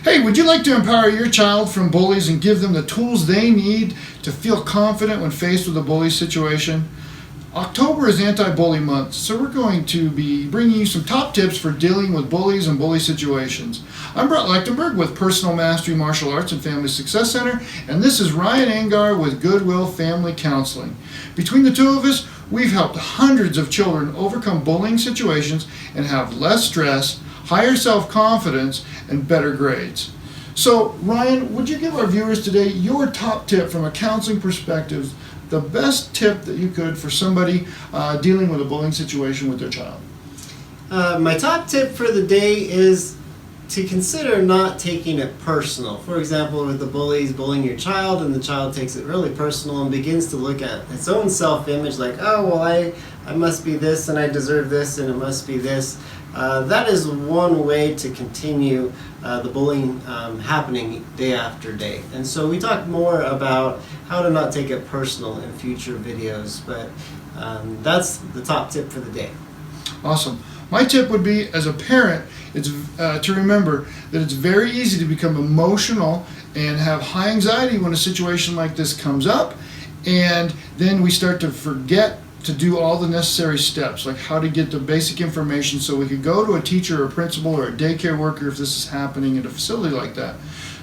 Hey, would you like to empower your child from bullies and give them the tools they need to feel confident when faced with a bully situation? October is Anti-Bully Month, so we're going to be bringing you some top tips for dealing with bullies and bully situations. I'm Brett Lechtenberg with Personal Mastery Martial Arts and Family Success Center, and this is Ryan Engar with Goodwill Family Counseling. Between the two of us, we've helped hundreds of children overcome bullying situations and have less stress, higher self-confidence, and better grades. So, Ryan, would you give our viewers today your top tip from a counseling perspective, the best tip that you could for somebody dealing with a bullying situation with their child? My top tip for the day is to consider not taking it personal. For example, with the bullies bullying your child and the child takes it really personal and begins to look at its own self-image like, oh, well, I must be this and I deserve this and it must be this. That is one way to continue the bullying happening day after day. And so we talk more about how to not take it personal in future videos, but that's the top tip for the day. Awesome. My tip would be, as a parent, it's to remember that it's very easy to become emotional and have high anxiety when a situation like this comes up, and then we start to forget to do all the necessary steps, like how to get the basic information so we could go to a teacher or a principal or a daycare worker if this is happening at a facility like that.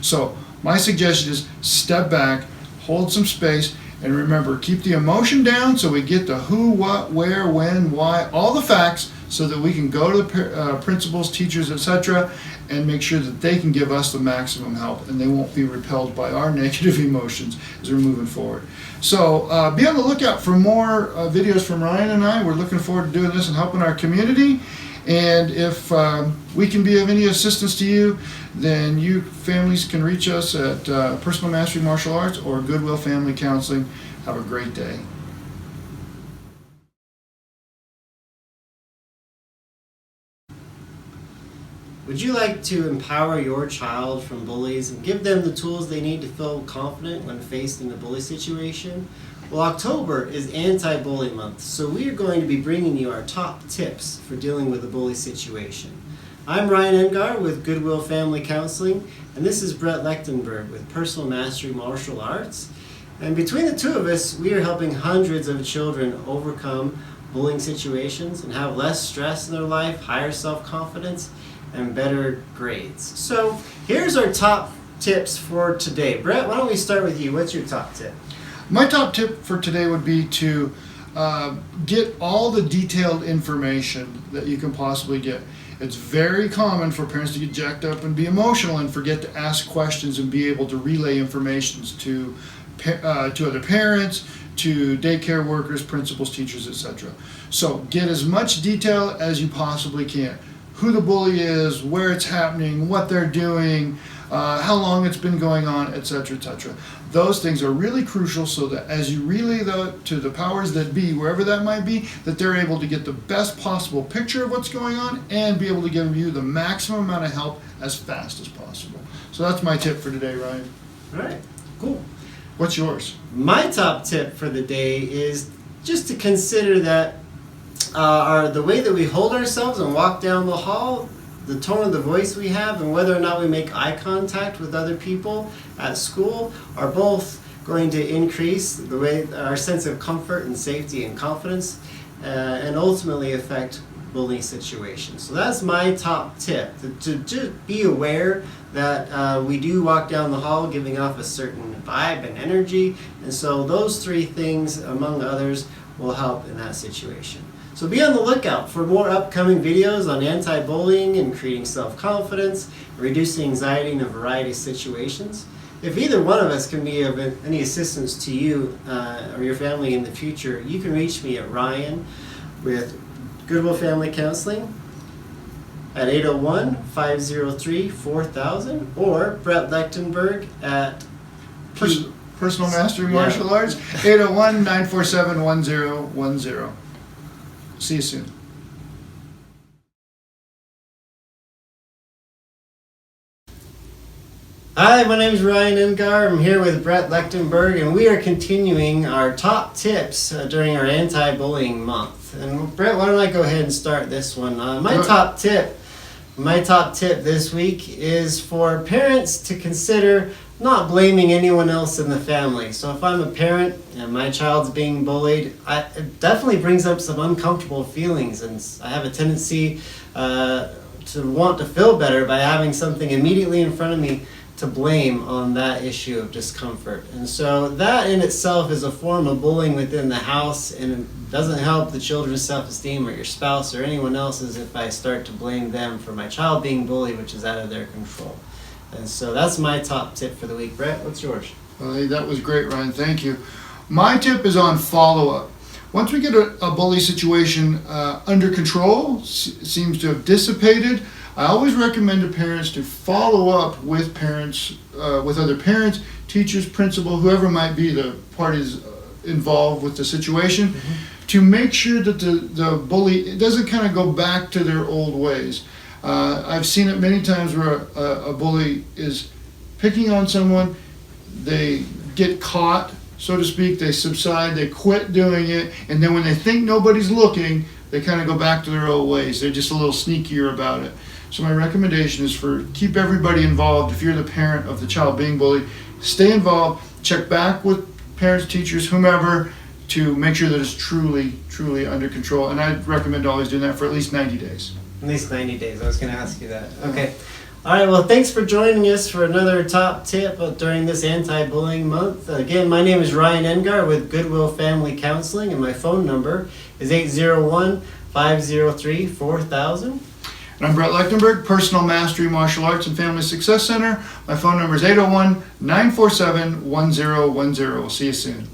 So my suggestion is step back, hold some space, and remember, keep the emotion down so we get the who, what, where, when, why, all the facts, so that we can go to the principals, teachers, etc., and make sure that they can give us the maximum help and they won't be repelled by our negative emotions as we're moving forward. So be on the lookout for more videos from Ryan and I. We're looking forward to doing this and helping our community. And if we can be of any assistance to you, then you families can reach us at Personal Mastery Martial Arts or Goodwill Family Counseling. Have a great day. Would you like to empower your child from bullies and give them the tools they need to feel confident when faced in a bully situation? Well, October is Anti-Bully Month, so we are going to be bringing you our top tips for dealing with a bully situation. I'm Ryan Engar with Goodwill Family Counseling, and this is Brett Lechtenberg with Personal Mastery Martial Arts. And between the two of us, we are helping hundreds of children overcome bullying situations and have less stress in their life, higher self-confidence, and better grades. So here's our top tips for today. Brett, why don't we start with you? What's your top tip? My top tip for today would be to get all the detailed information that you can possibly get. It's very common for parents to get jacked up and be emotional and forget to ask questions and be able to relay information to other parents, to daycare workers, principals, teachers, etc. So get as much detail as you possibly can. Who the bully is, where it's happening, what they're doing, how long it's been going on, etc., etc. Those things are really crucial so that as you relay that to the powers that be, wherever that might be, that they're able to get the best possible picture of what's going on and be able to give you the maximum amount of help as fast as possible. So that's my tip for today, Ryan. All right, cool. What's yours? My top tip for the day is just to consider that the way that we hold ourselves and walk down the hall, the tone of the voice we have, and whether or not we make eye contact with other people at school are both going to increase the way our sense of comfort and safety and confidence and ultimately affect bullying situations. So that's my top tip, to just be aware that we do walk down the hall giving off a certain vibe and energy, and so those three things, among others, will help in that situation. So be on the lookout for more upcoming videos on anti-bullying and creating self-confidence, reducing anxiety in a variety of situations. If either one of us can be of any assistance to you or your family in the future, you can reach me at Ryan with Goodwill Family Counseling at 801-503-4000 or Brett Lechtenberg at Personal Mastery Martial Arts, 801-947-1010. See you soon. Hi, my name is Ryan Engar. I'm here with Brett Lechtenberg, and we are continuing our top tips during our anti-bullying month. And Brett, why don't I go ahead and start this one? My top tip My top tip this week is for parents to consider not blaming anyone else in the family. So if I'm a parent and my child's being bullied, it definitely brings up some uncomfortable feelings, and I have a tendency to want to feel better by having something immediately in front of me to blame on that issue of discomfort. And so that in itself is a form of bullying within the house, and it doesn't help the children's self-esteem or your spouse or anyone else's if I start to blame them for my child being bullied, which is out of their control. And so that's my top tip for the week. Brett, what's yours? Well, hey, that was great, Ryan. Thank you. My tip is on follow-up. Once we get a bully situation under control, seems to have dissipated, I always recommend to parents to follow up with parents, with other parents, teachers, principal, whoever might be the parties involved with the situation, to make sure that the bully, it doesn't kind of go back to their old ways. I've seen it many times where a bully is picking on someone, they get caught, so to speak, they subside, they quit doing it, and then when they think nobody's looking, they kind of go back to their old ways. They're just a little sneakier about it. So my recommendation is for keep everybody involved. If you're the parent of the child being bullied, stay involved, check back with parents, teachers, whomever, to make sure that it's truly, truly under control. And I'd recommend always doing that for at least 90 days. At least 90 days. I was going to ask you that. Okay. All right. Well, thanks for joining us for another top tip during this anti-bullying month. Again, my name is Ryan Engar with Goodwill Family Counseling, and my phone number is 801-503-4000. And I'm Brett Lechtenberg, Personal Mastery Martial Arts and Family Success Center. My phone number is 801-947-1010. We'll see you soon.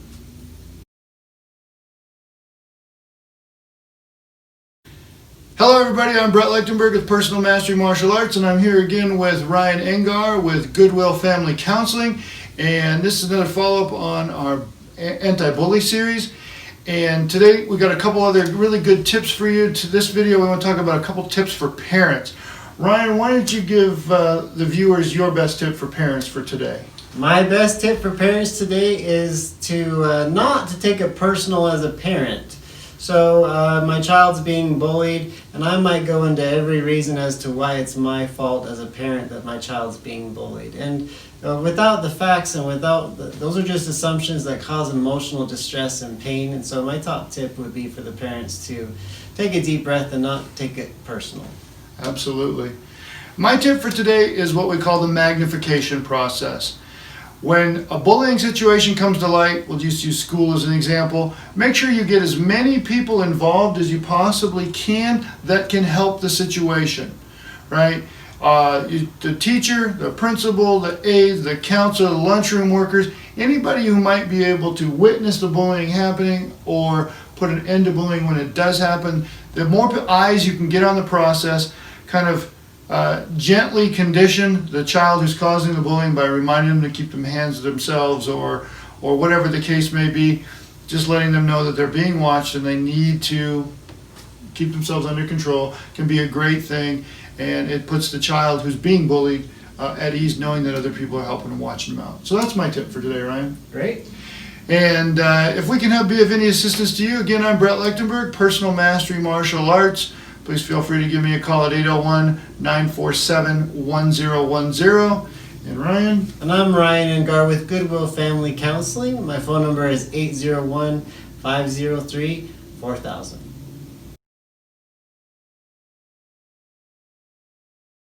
Hello everybody, I'm Brett Lechtenberg with Personal Mastery Martial Arts, and I'm here again with Ryan Engar with Goodwill Family Counseling. And this is another follow-up on our anti-bully series. And today we got a couple other really good tips for you. To this video we want to talk about a couple tips for parents. Ryan, why don't you give the viewers your best tip for parents for today? My best tip for parents today is to not to take it personal as a parent. So my child's being bullied, and I might go into every reason as to why it's my fault as a parent that my child's being bullied. And without the facts and those are just assumptions that cause emotional distress and pain. And so my top tip would be for the parents to take a deep breath and not take it personal. Absolutely. My tip for today is what we call the magnification process. When a bullying situation comes to light, we'll just use school as an example, make sure you get as many people involved as you possibly can that can help the situation, right? The teacher, the principal, the aides, the counselor, the lunchroom workers, anybody who might be able to witness the bullying happening or put an end to bullying when it does happen, the more eyes you can get on the process, kind of gently condition the child who's causing the bullying by reminding them to keep their hands to themselves or whatever the case may be, just letting them know that they're being watched and they need to keep themselves under control can be a great thing, and it puts the child who's being bullied at ease knowing that other people are helping and watching them out. So that's my tip for today, Ryan. Great. And if we can be of any assistance to you, again, I'm Brett Lechtenberg, Personal Mastery Martial Arts. Please feel free to give me a call at 801-947-1010. And Ryan? And I'm Ryan Engar with Goodwill Family Counseling. My phone number is 801-503-4000.